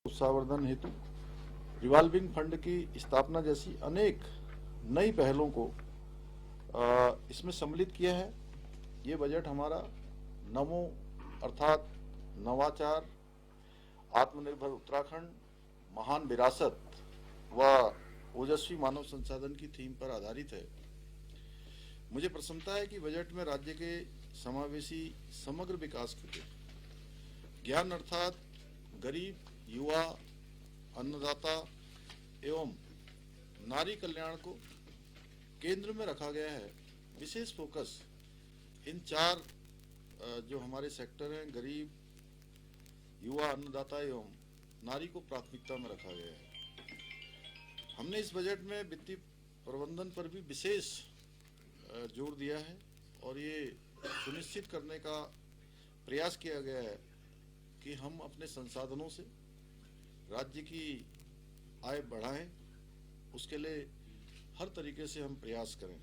उत्साहवर्धन हेतु revolving fund की स्थापना जैसी अनेक नई पहलों को इसमें सम्मिलित किया है। ये बजट हमारा नमो अर्थात नवाचार, आत्मनिर्भर उत्तराखंड, महान विरासत व ओजस्वी मानव संसाधन की थीम पर आधारित है। मुझे प्रसन्नता है कि बजट में राज्य के समावेशी समग्र विकास के लिए ज्ञान अर्थात गरीब, युवा, अन्नदाता एवं नारी कल्याण को केंद्र में रखा गया है। विशेष फोकस इन चार जो हमारे सेक्टर हैं, गरीब, युवा, अन्नदाता एवं नारी को प्राथमिकता में रखा गया है। हमने इस बजट में वित्तीय प्रबंधन पर भी विशेष जोर दिया है और ये सुनिश्चित करने का प्रयास किया गया है कि हम अपने संसाधनों से राज्य की आय बढ़ाएं। उसके लिए हर तरीके से हम प्रयास करें।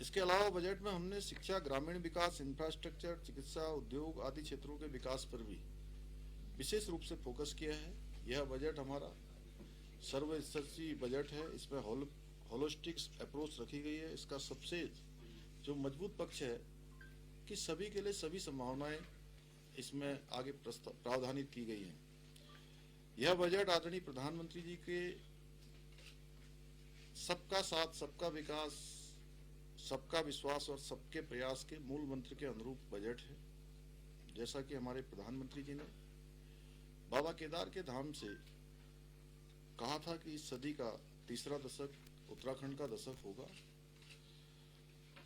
इसके अलावा बजट में हमने शिक्षा, ग्रामीण विकास, इंफ्रास्ट्रक्चर, चिकित्सा, उद्योग आदि क्षेत्रों के विकास पर भी विशेष रूप से फोकस किया है। यह बजट हमारा सर्वस्पर्शी बजट है। इसमें होलिस्टिक अप्रोच रखी गई है। इसका सबसे जो मजबूत पक्ष है कि सभी के लिए सभी संभावनाएं इसमें आगे प्रावधानित की गई हैं। यह बजट आदरणीय प्रधानमंत्री जी के सबका साथ, सबका विकास, सबका विश्वास और सबके प्रयास के मूल मंत्र के अनुरूप बजट है। जैसा कि हमारे प्रधानमंत्री जी ने बाबा केदार के धाम से कहा था कि इस सदी का तीसरा दशक उत्तराखंड का दशक होगा।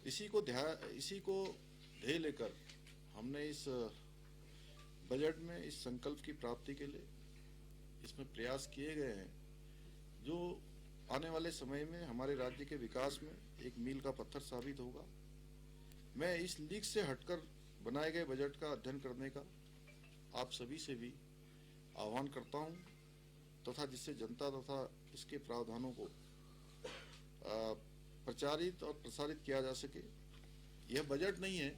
इसी को ध्येय लेकर हमने इस बजट में इस संकल्प की प्राप्ति के लिए इसमें प्रयास किए गए हैं, जो आने वाले समय में हमारे राज्य के विकास में एक मील का पत्थर साबित होगा। मैं इस लीक से हटकर बनाए गए बजट का अध्ययन करने का आप सभी से भी आह्वान करता हूं, तथा जिससे जनता तथा इसके प्रावधानों को प्रचारित और प्रसारित किया जा सके। यह बजट नहीं है,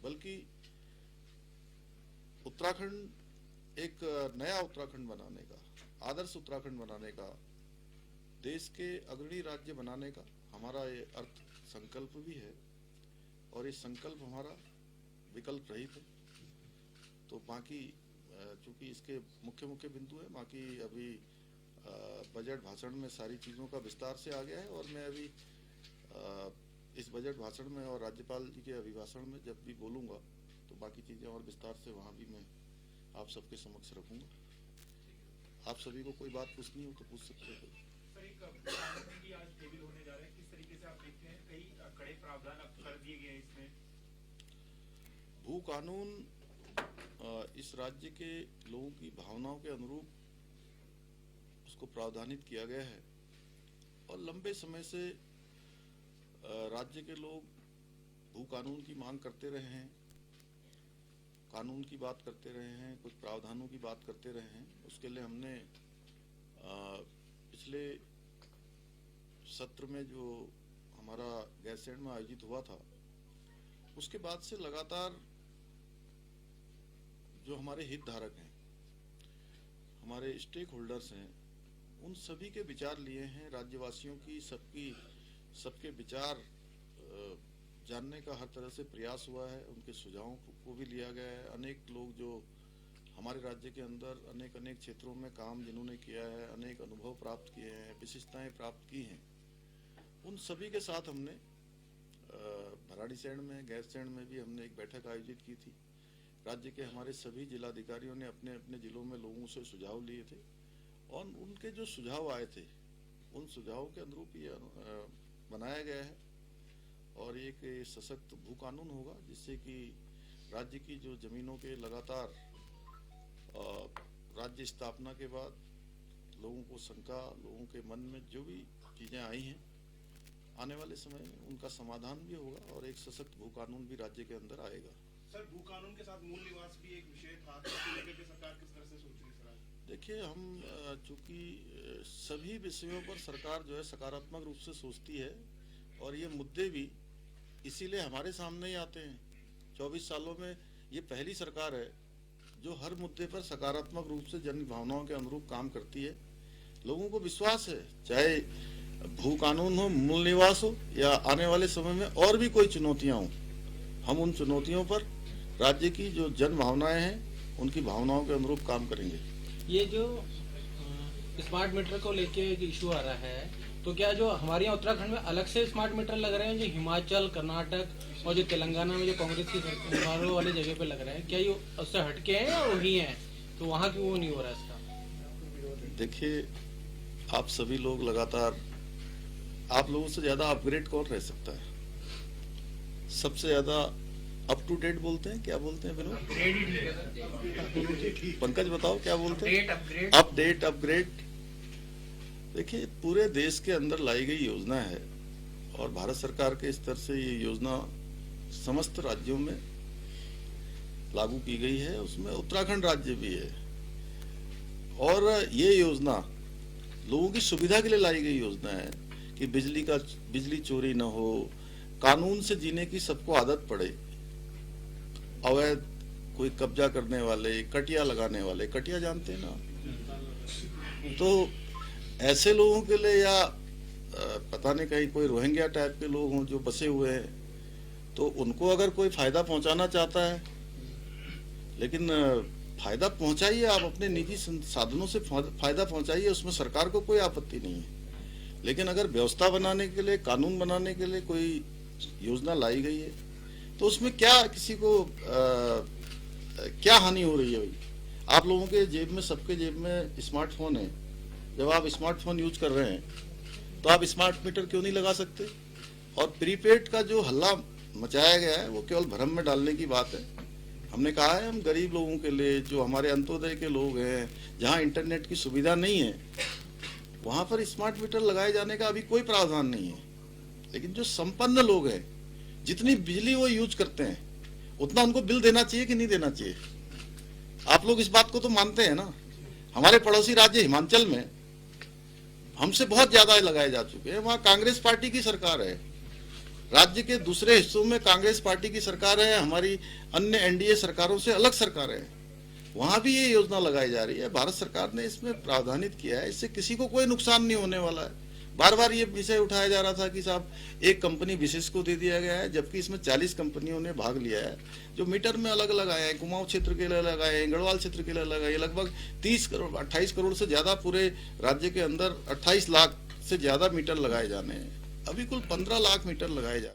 बल्कि उत्तराखंड एक नया उत्तराखंड बनाने का, आदर्श उत्तराखंड बनाने का, देश के अग्रणी राज्य बनाने का हमारा ये अर्थ संकल्प भी है। और ये संकल्प हमारा विकल्प रहित है। तो बाकी चूंकि इसके मुख्य बिंदु है, बाकी अभी बजट भाषण में सारी चीज़ों का विस्तार से आ गया है। और मैं अभी इस बजट भाषण में और राज्यपाल जी के अभिभाषण में जब भी बोलूँगा तो बाकी चीज़ें और विस्तार से वहाँ भी मैं आप सबके समक्ष रखूँगा। आप सभी को कोई बात पूछनी हो तो पूछ सकते हो। सर, एक कानून भी आज टेबल होने जा रहा है, किस तरीके से आप देखते हैं? कई कड़े प्रावधान अब कर दिए गए हैं इसमें। भू कानून इस राज्य के लोगों की भावनाओं के अनुरूप उसको प्रावधानित किया गया है और लंबे समय से राज्य के लोग भू कानून की मांग करते रहे हैं, कानून की बात करते रहे हैं, कुछ प्रावधानों की बात करते रहे हैं। उसके लिए हमने पिछले सत्र में जो हमारा गैरसैंण में आयोजित हुआ था, उसके बाद से लगातार जो हमारे हितधारक हैं, हमारे स्टेक होल्डर्स हैं, उन सभी के विचार लिए हैं। राज्यवासियों की सबके विचार जानने का हर तरह से प्रयास हुआ है। उनके सुझावों को भी लिया गया है। अनेक लोग जो हमारे राज्य के अंदर अनेक क्षेत्रों में काम जिन्होंने किया है, अनेक अनुभव प्राप्त किए हैं, विशिष्टताएं प्राप्त की हैं, उन सभी के साथ हमने भराड़ीसैंण में, गैरसैंण में भी हमने एक बैठक आयोजित की थी। राज्य के हमारे सभी जिलाधिकारियों ने अपने अपने जिलों में लोगों से सुझाव लिए थे और उनके जो सुझाव आए थे उन सुझावों के अनुरूप ये बनाया गया है। और एक सशक्त भू कानून होगा, जिससे कि राज्य की जो जमीनों के लगातार राज्य स्थापना के बाद लोगों को शंका, लोगों के मन में जो भी चीज़ें आई हैं, आने वाले समय में उनका समाधान भी होगा और एक सशक्त भू कानून भी राज्य के अंदर आएगा। सर, भू कानून के साथ मूल निवास भी एक विषय था, तो लेकर के सरकार किस तरह से सोच रही है? सर, देखिए, हम चूंकि सभी विषयों पर सरकार जो है सकारात्मक रूप से सोचती है और ये मुद्दे भी इसीलिए हमारे सामने ही आते हैं। 24 सालों में ये पहली सरकार है जो हर मुद्दे पर सकारात्मक रूप से जन भावनाओं के अनुरूप काम करती है। लोगों को विश्वास है, चाहे भू कानून हो, मूल निवास हो या आने वाले समय में और भी कोई चुनौतियां हो, हम उन चुनौतियों पर राज्य की जो जन भावनाएं हैं उनकी भावनाओं के अनुरूप काम करेंगे। ये जो स्मार्ट मीटर को लेके एक इशू आ रहा है, तो क्या जो हमारे यहाँ उत्तराखंड में अलग से स्मार्ट मीटर लग रहे हैं, जो हिमाचल, कर्नाटक और जो तेलंगाना में जो कांग्रेस की सरकारों वाली जगह पे लग रहे हैं, क्या ये उससे हटके हैं या वही हैं? तो वहाँ क्यों वो नहीं हो रहा इसका? देखिए, आप सभी लोग लगातार, आप लोगों से ज्यादा अपग्रेड कौन रह सकता है? सबसे ज्यादा अप टू डेट बोलते हैं, क्या बोलते हैं विनोद? पंकज बताओ क्या बोलते हैं? Update, upgrade. देखिए, पूरे देश के अंदर लाई गई योजना है और भारत सरकार के स्तर से ये योजना समस्त राज्यों में लागू की गई है, उसमें उत्तराखंड राज्य भी है। और ये योजना लोगों की सुविधा के लिए लाई गई योजना है कि बिजली चोरी न हो, कानून से जीने की सबको आदत पड़े। अवैध कोई कब्जा करने वाले, कटिया लगाने वाले, कटिया जानते हैं ना, तो ऐसे लोगों के लिए, या पता नहीं कहीं कोई रोहिंग्या टाइप के लोग हों जो बसे हुए हैं, तो उनको अगर कोई फायदा पहुंचाना चाहता है, लेकिन फायदा पहुंचाइए, आप अपने निजी साधनों से फायदा पहुंचाइए, उसमें सरकार को कोई आपत्ति नहीं है। लेकिन अगर व्यवस्था बनाने के लिए, कानून बनाने के लिए कोई योजना लाई गई है, तो उसमें क्या किसी को क्या हानि हो रही है? भाई, आप लोगों के जेब में, सबके जेब में स्मार्टफोन है। जब आप स्मार्टफोन यूज कर रहे हैं तो आप स्मार्ट मीटर क्यों नहीं लगा सकते? और प्रीपेड का जो हल्ला मचाया गया है वो केवल भ्रम में डालने की बात है। हमने कहा है, हम गरीब लोगों के लिए, जो हमारे अंत्योदय के लोग हैं, जहां इंटरनेट की सुविधा नहीं है, वहां पर स्मार्ट मीटर लगाए जाने का अभी कोई प्रावधान नहीं है। लेकिन जो संपन्न लोग हैं, जितनी बिजली वो यूज करते हैं, उतना उनको बिल देना चाहिए कि नहीं देना चाहिए? आप लोग इस बात को तो मानते हैं ना। हमारे पड़ोसी राज्य हिमाचल में हमसे बहुत ज्यादा लगाए जा चुके हैं, वहां कांग्रेस पार्टी की सरकार है। राज्य के दूसरे हिस्सों में कांग्रेस पार्टी की सरकार है, हमारी अन्य एनडीए सरकारों से अलग सरकार है, वहां भी ये योजना लगाई जा रही है। भारत सरकार ने इसमें प्रावधानित किया है, इससे किसी को कोई नुकसान नहीं होने वाला है। बार बार ये विषय उठाया जा रहा था कि साहब एक कंपनी विशेष को दे दिया गया है, जबकि इसमें 40 कंपनियों ने भाग लिया है, जो मीटर में अलग अलग आए हैं। कुमाऊं क्षेत्र के लिए अलग आए हैं, गढ़वाल क्षेत्र के लिए अलग आए, लगभग 30 करोड़ 28 करोड़ से ज्यादा पूरे राज्य के अंदर 28 लाख से ज्यादा मीटर लगाए जाने हैं। अभी कुल 15 लाख मीटर लगाए जा